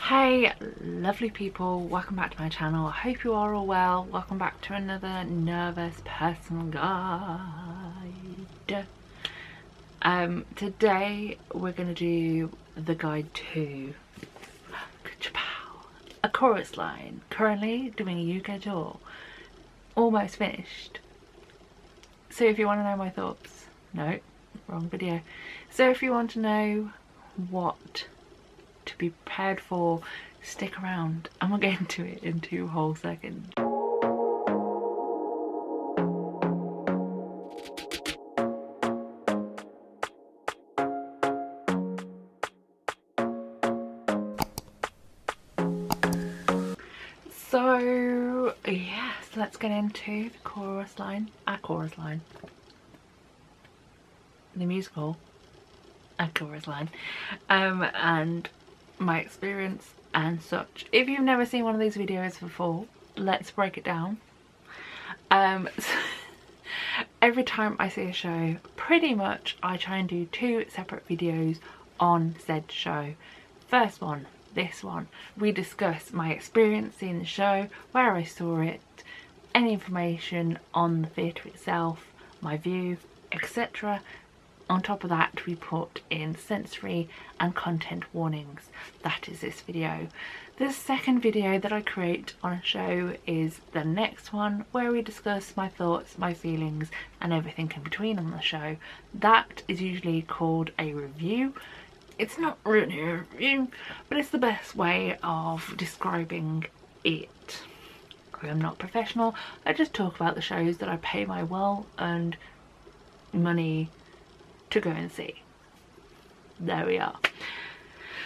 Hey lovely people, welcome back to my channel. I hope you are all well. Welcome back to another Nervous Person guide. Today we're going to do the guide to a chorus line. Currently doing a UK tour, almost finished. So if you want to know my thoughts, no, wrong video. So if you want to know what to be prepared for, stick around and we'll get into it in 2 whole seconds. So yes, let's get into the chorus line, the musical, a chorus line, and my experience and such. If you've never seen one of these videos before, let's break it down. Every time I see a show, pretty much I try and do 2 separate videos on said show. First one, this one, we discuss my experience seeing the show, where I saw it, any information on the theatre itself, my view, etc. On top of that, we put in sensory and content warnings. That is this video. The second video that I create on a show is the next one, where we discuss my thoughts, my feelings and everything in between on the show. That is usually called a review. It's not really a review, but it's the best way of describing it. I'm not professional, I just talk about the shows that I pay my well-earned money to go and see. There we are.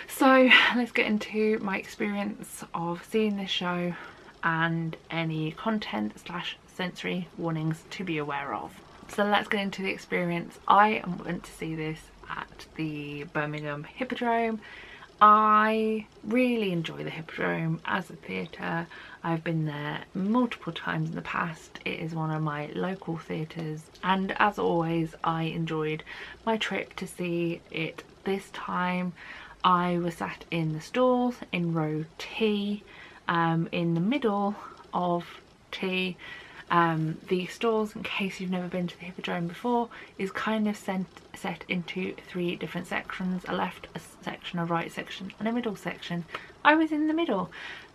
So let's get into my experience of seeing this show and any content / sensory warnings to be aware of. So let's get into the experience. I went to see this at the Birmingham Hippodrome. I really enjoy the Hippodrome as a theatre. I've been there multiple times in the past. It is one of my local theatres, and as always I enjoyed my trip to see it. This time I was sat in the stalls in row T, in the middle of T. The stalls, in case you've never been to the Hippodrome before, is kind of set into 3 different sections: a left section, a right section and a middle section. I was in the middle.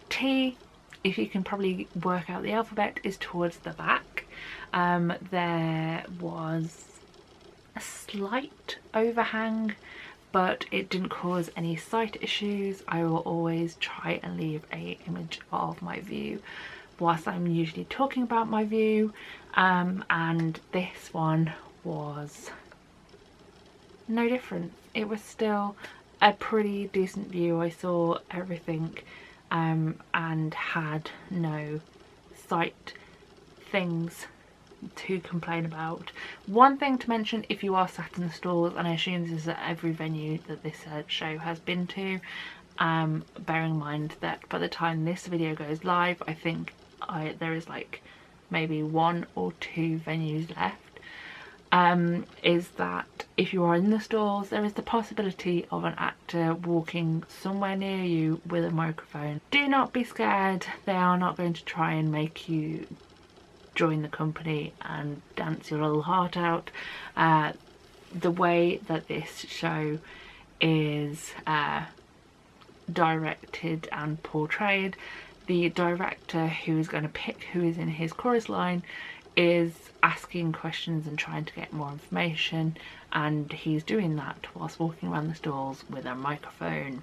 T, if you can probably work out the alphabet, is towards the back. There was a slight overhang, but it didn't cause any sight issues. I will always try and leave an image of my view whilst I'm usually talking about my view, and this one was no different. It was still a pretty decent view. I saw everything and had no sight things to complain about. One thing to mention, if you are sat in the stalls, and I assume this is at every venue that this show has been to, bearing in mind that by the time this video goes live, I think there is like maybe 1 or 2 venues left, is that if you are in the stalls, there is the possibility of an actor walking somewhere near you with a microphone. Do not be scared. They are not going to try and make you join the company and dance your little heart out. The way that this show is directed and portrayed, the director who is going to pick who is in his chorus line is asking questions and trying to get more information, and he's doing that whilst walking around the stalls with a microphone.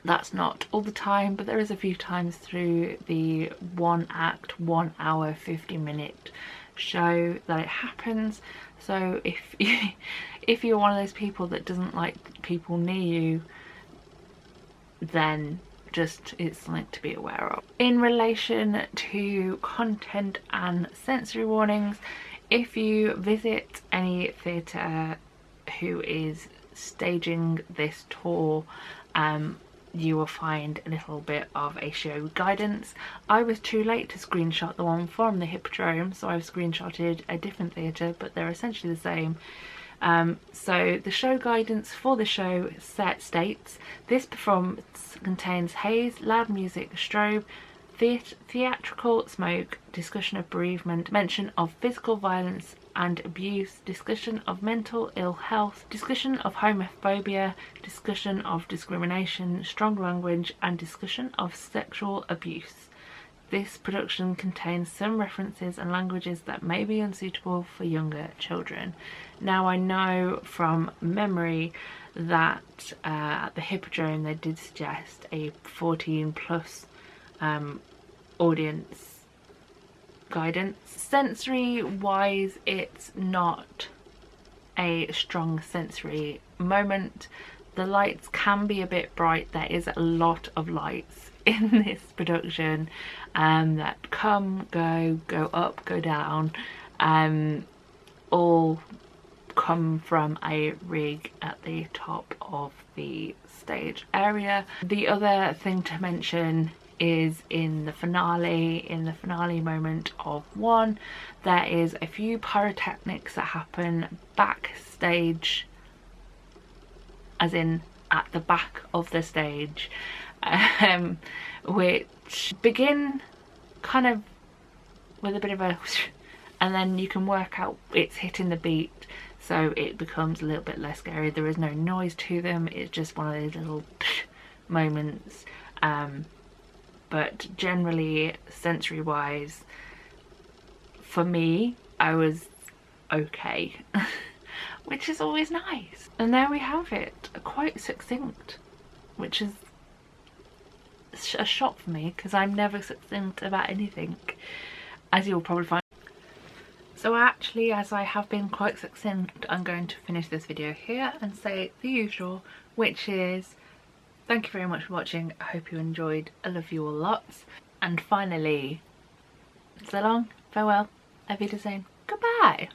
That's not all the time, but there is a few times through the 1 act, 1 hour, 50-minute show that it happens. So if you're one of those people that doesn't like people near you, then just it's something to be aware of. In relation to content and sensory warnings, if you visit any theatre who is staging this tour, you will find a little bit of a show guidance. I was too late to screenshot the one from the Hippodrome, so I've screenshotted a different theatre, but they're essentially the same. So the show guidance for the show states, this performance contains haze, loud music, strobe, theatrical smoke, discussion of bereavement, mention of physical violence and abuse, discussion of mental ill health, discussion of homophobia, discussion of discrimination, strong language, and discussion of sexual abuse. This production contains some references and languages that may be unsuitable for younger children. Now, I know from memory that at the Hippodrome they did suggest a 14+ audience guidance. Sensory wise, it's not a strong sensory moment. The lights can be a bit bright. There is a lot of lights in this production that come, go up, go down, all come from a rig at the top of the stage area. The other thing to mention is in the finale moment of 1, there is a few pyrotechnics that happen backstage, as in at the back of the stage, which begin kind of with a bit of a and then you can work out it's hitting the beat, so it becomes a little bit less scary. There is no noise to them, it's just one of those little moments. But generally, sensory wise, for me, I was okay, which is always nice. And there we have it, quite succinct, which is a shock for me because I'm never succinct about anything, as you'll probably find. So actually, as I have been quite succinct, I'm going to finish this video here and say the usual, which is thank you very much for watching. I hope you enjoyed. I love you all lots. And finally, so long, farewell, auf Wiedersehen, goodbye.